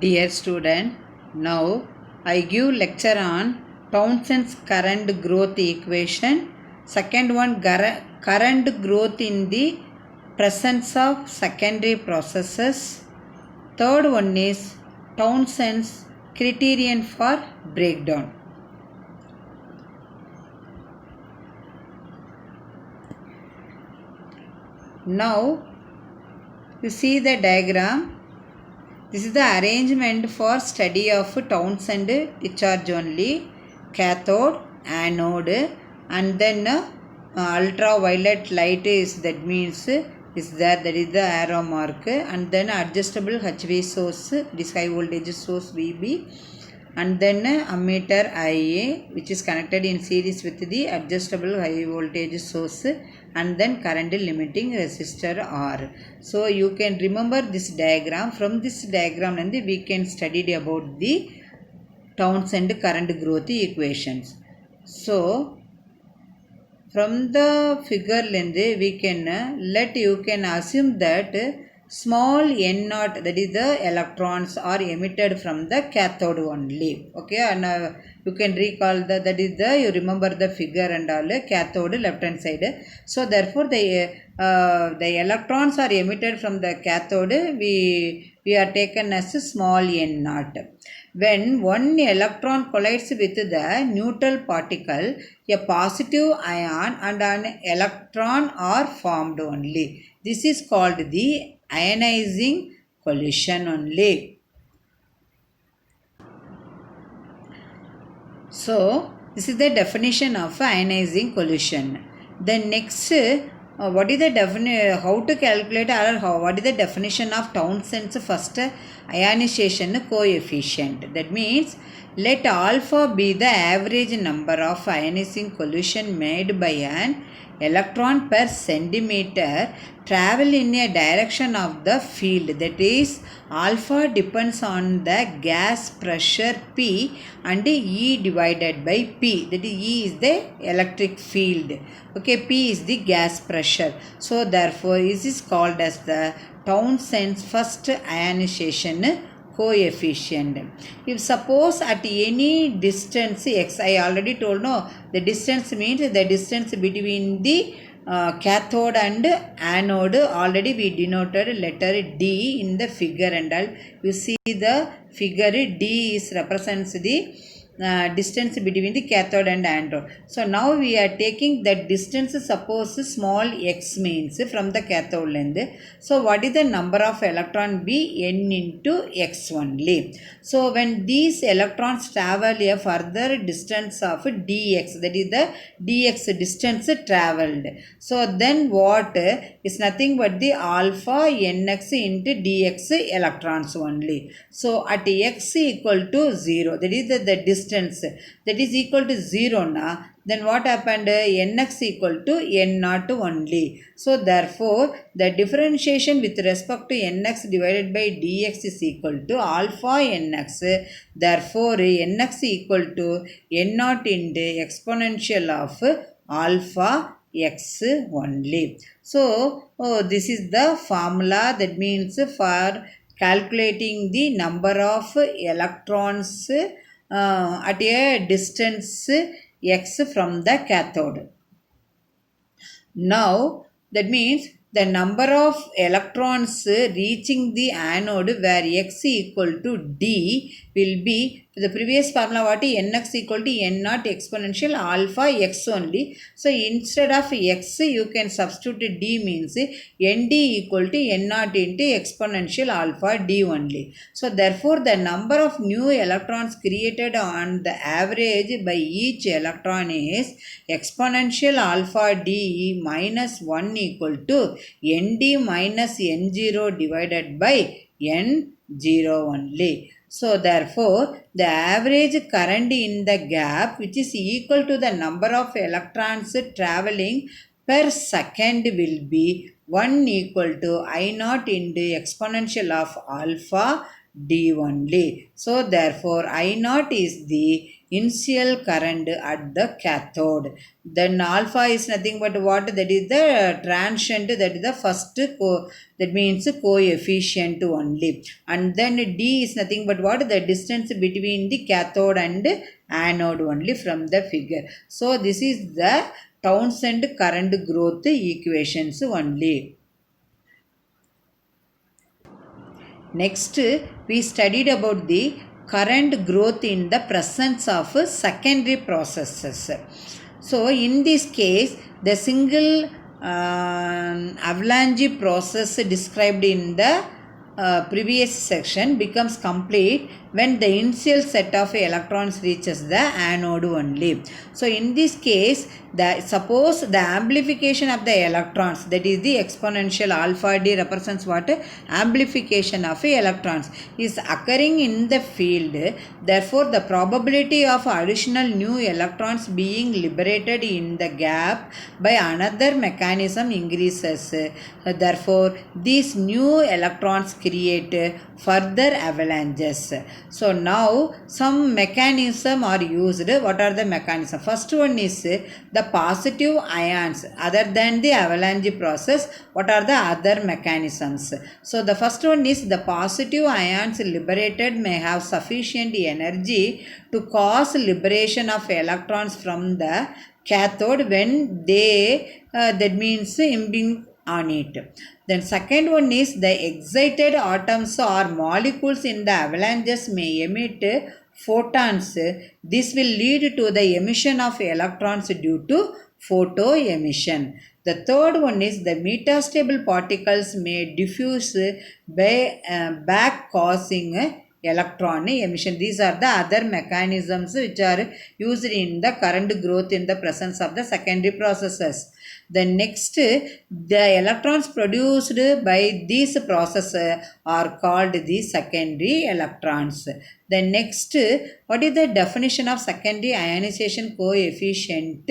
Dear student, now I give lecture on Townsend's current growth equation. Second one, current growth in the presence of secondary processes. Third one is Townsend's criterion for breakdown. Now you see the diagram. This is the arrangement for study of Townsend discharge only, cathode, anode, and then ultraviolet light is, that means is there, that is the arrow mark, and then adjustable HV source, this high voltage source VB, and then ammeter IA, which is connected in series with the adjustable high voltage source, and then current limiting resistor R. So you can remember this diagram. From this diagram and we can study about the Townsend current growth equations. So from the figure we can you can assume that small n naught, that is the electrons, are emitted from the cathode only. Okay, and you can recall that is the, you remember the figure and all, cathode left hand side. So therefore the electrons are emitted from the cathode, we are taken as a small n naught. When one electron collides with the neutral particle, a positive ion and an electron are formed only. This is called the ionizing collision only. So this is the definition of ionizing collision. Then next, what is the definition? How to calculate, or what is the definition of Townsend's first ionization coefficient? That means let alpha be the average number of ionizing collision made by an electron per centimeter travel in a direction of the field. That is, alpha depends on the gas pressure P and E divided by P. That is, E is the electric field. Okay, P is the gas pressure. So therefore this is called as the Townsend's first ionization coefficient. If suppose at any distance x, I already told, no, the distance means the distance between the cathode and anode, already we denoted letter D in the figure and all. You see the figure, D is represents the distance between the cathode and anode. So now we are taking that distance, suppose small x means from the cathode length. So what is the number of electron be? N into x only. So when these electrons travel a further distance of dx, that is the dx distance traveled. So then what is nothing but the alpha nx into dx electrons only. So at x equal to 0, that is the distance that is equal to 0 na, then what happened? Nx equal to n naught only. So therefore the differentiation with respect to nx divided by dx is equal to alpha nx. Therefore nx equal to n naught into exponential of alpha x only. So this is the formula, that means for calculating the number of electrons at a distance x from the cathode. Now that means the number of electrons reaching the anode where x equal to d will be, the previous formula what, nx equal to n naught exponential alpha x only. So instead of x you can substitute d, means nd equal to n naught into exponential alpha d only. So therefore the number of new electrons created on the average by each electron is exponential alpha d minus 1 equal to nd minus n0 divided by n0 only. So therefore the average current in the gap, which is equal to the number of electrons traveling per second, will be 1 equal to I naught into exponential of alpha D only. So therefore I naught is the initial current at the cathode. Then alpha is nothing but what? That is the transient, that is the first that means coefficient only. And then D is nothing but what? The distance between the cathode and anode only from the figure. So this is the Townsend current growth equations only. Next, we studied about the current growth in the presence of secondary processes. So, in this case, the single avalanche process described in the previous section becomes complete when the initial set of electrons reaches the anode only. So in this case, suppose the amplification of the electrons, that is the exponential alpha d represents what? Amplification of electrons is occurring in the field. Therefore the probability of additional new electrons being liberated in the gap by another mechanism increases. Therefore these new electrons create further avalanches. So now some mechanism are used. What are the mechanism? First one is the positive ions. Other than the avalanche process, what are the other mechanisms? So the first one is the positive ions liberated may have sufficient energy to cause liberation of electrons from the cathode when they that means imping on it. Then second one is the excited atoms or molecules in the avalanches may emit photons. This will lead to the emission of electrons due to photoemission. The third one is the metastable particles may diffuse back causing electron emission. These are the other mechanisms which are used in the current growth in the presence of the secondary processes. The next, the electrons produced by these processes are called the secondary electrons. The next, what is the definition of secondary ionization coefficient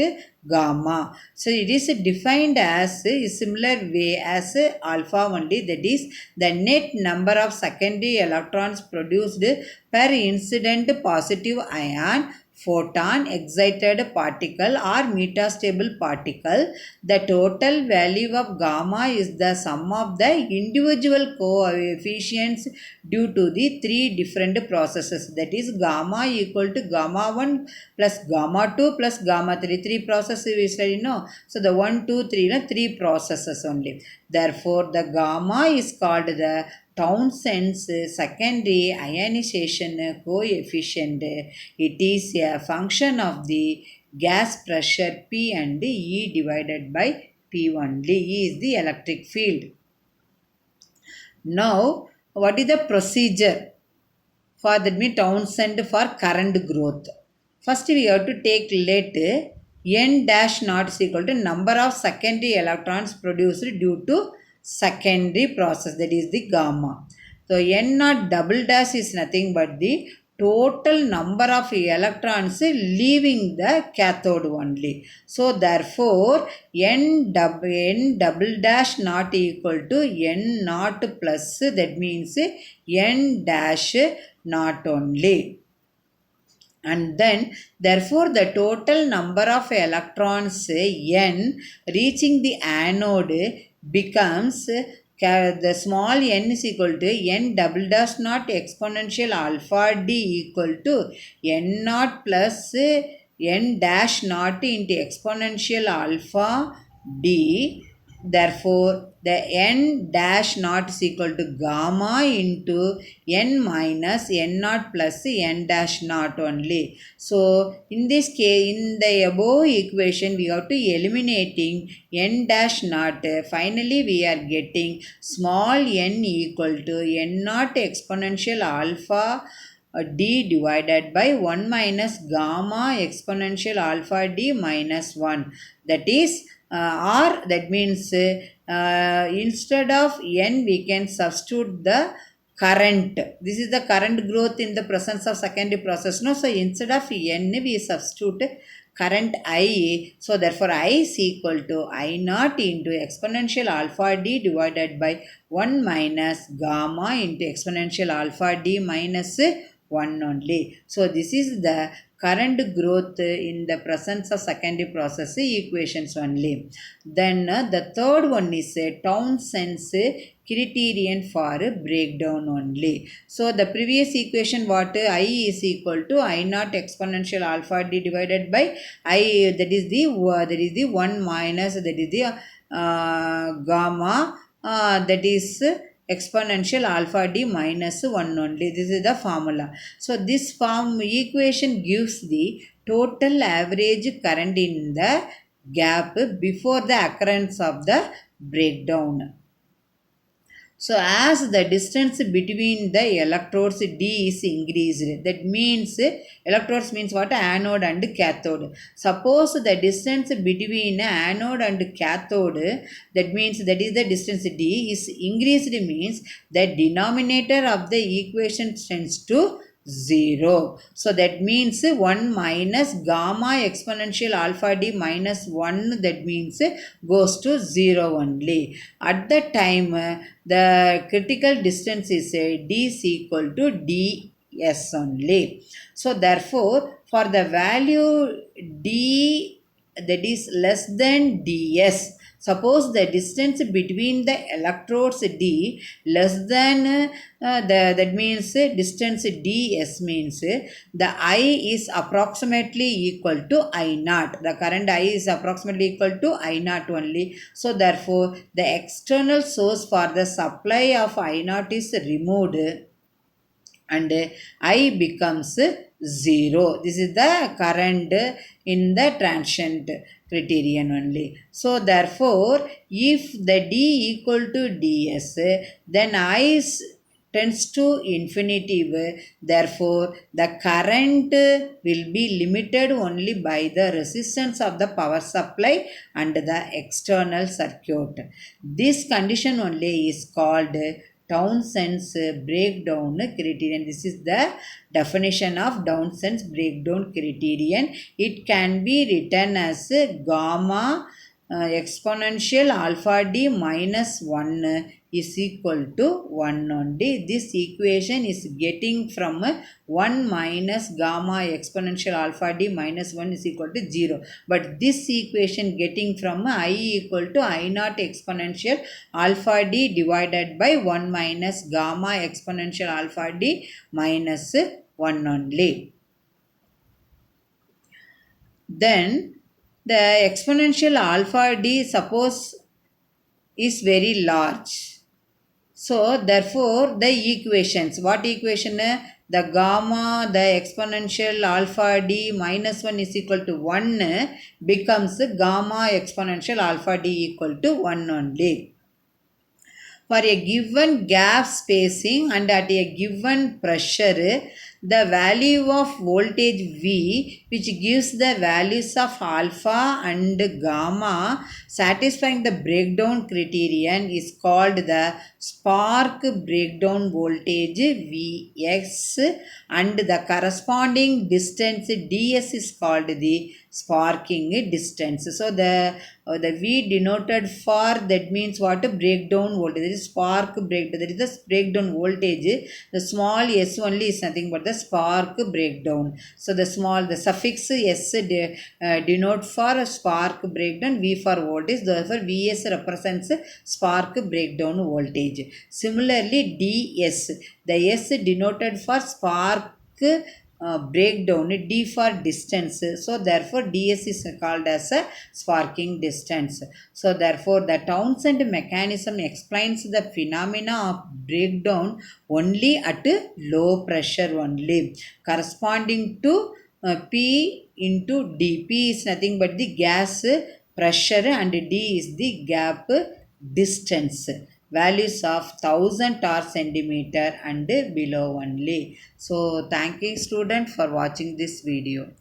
gamma? So it is defined as a similar way as alpha only, that is the net number of secondary electrons produced per incident positive ion, photon, excited particle or metastable particle. The total value of gamma is the sum of the individual coefficients due to the three different processes, that is gamma equal to gamma 1 plus gamma 2 plus gamma 3. Three processes we study, no? So the 1, 2, 3, no? Three processes only. Therefore the gamma is called the Townsend's secondary ionization coefficient. It is a function of the gas pressure P and E divided by P only. E is the electric field. Now, what is the procedure for that Townsend for current growth? First, we have to take let n dash naught is equal to number of secondary electrons produced due to secondary process, that is the gamma. So n naught double dash is nothing but the total number of electrons leaving the cathode only. So therefore n double dash not equal to n naught plus, that means n dash not only. And then therefore the total number of electrons n reaching the anode becomes the small n is equal to n double dash naught exponential alpha d equal to n naught plus n dash naught into exponential alpha d. Therefore the n dash naught is equal to gamma into n minus n naught plus n dash naught only. So in this case, in the above equation, we have to eliminating n dash naught. Finally we are getting small n equal to n naught exponential alpha d divided by 1 minus gamma exponential alpha d minus 1. That is or that means instead of n we can substitute the current. This is the current growth in the presence of secondary process, no? So instead of n we substitute current I. So therefore I is equal to I naught into exponential alpha d divided by 1 minus gamma into exponential alpha d minus 1 only. So this is the current growth in the presence of secondary process equations only. Then the third one is Townsend's criterion for breakdown only. So the previous equation what I is equal to I naught exponential alpha d divided by I, that is the 1 minus, that is the gamma, that is exponential alpha d minus 1 only. This is the formula. So this form equation gives the total average current in the gap before the occurrence of the breakdown. So as the distance between the electrodes D is increased, that means electrodes means what? Anode and cathode. Suppose the distance between anode and cathode, that means that is the distance D is increased, means the denominator of the equation tends to 0. So that means 1 minus gamma exponential alpha d minus 1, that means goes to 0 only. At the time the critical distance is d is equal to ds only. So therefore for the value d that is less than ds, suppose the distance between the electrodes D less than that means distance ds means the I is approximately equal to I naught. The current I is approximately equal to I naught only. So therefore the external source for the supply of I naught is removed and I becomes 0. This is the current in the transient criterion only. So therefore if the D equal to ds, then I tends to infinitive. Therefore the current will be limited only by the resistance of the power supply and the external circuit. This condition only is called Townsend's breakdown criterion. This is the definition of Townsend's breakdown criterion. It can be written as gamma exponential alpha d minus 1 is equal to 1 only. This equation is getting from 1 minus gamma exponential alpha d minus 1 is equal to 0. But this equation getting from I equal to I naught exponential alpha d divided by 1 minus gamma exponential alpha d minus 1 only. Then the exponential alpha d suppose is very large. So therefore the equations, what equation? The gamma, the exponential alpha d minus 1 is equal to 1 becomes gamma exponential alpha d equal to 1 only. For a given gap spacing and at a given pressure, the value of voltage V, which gives the values of alpha and gamma satisfying the breakdown criterion, is called the spark breakdown voltage Vx, and the corresponding distance ds is called the sparking distance. So the V denoted for, that means what? Breakdown voltage. That is spark breakdown. That is the breakdown voltage. The small s only is nothing but the spark breakdown. So the suffix s denote for spark breakdown, V for voltage. Therefore Vs represents spark breakdown voltage. Similarly ds, the s denoted for spark breakdown, d for distance. So therefore ds is called as a sparking distance. So therefore the Townsend mechanism explains the phenomena of breakdown only at low pressure only, corresponding to P into d. P is nothing but the gas pressure and d is the gap distance. Values of 1000 torr centimeter and below only. So thank you student for watching this video.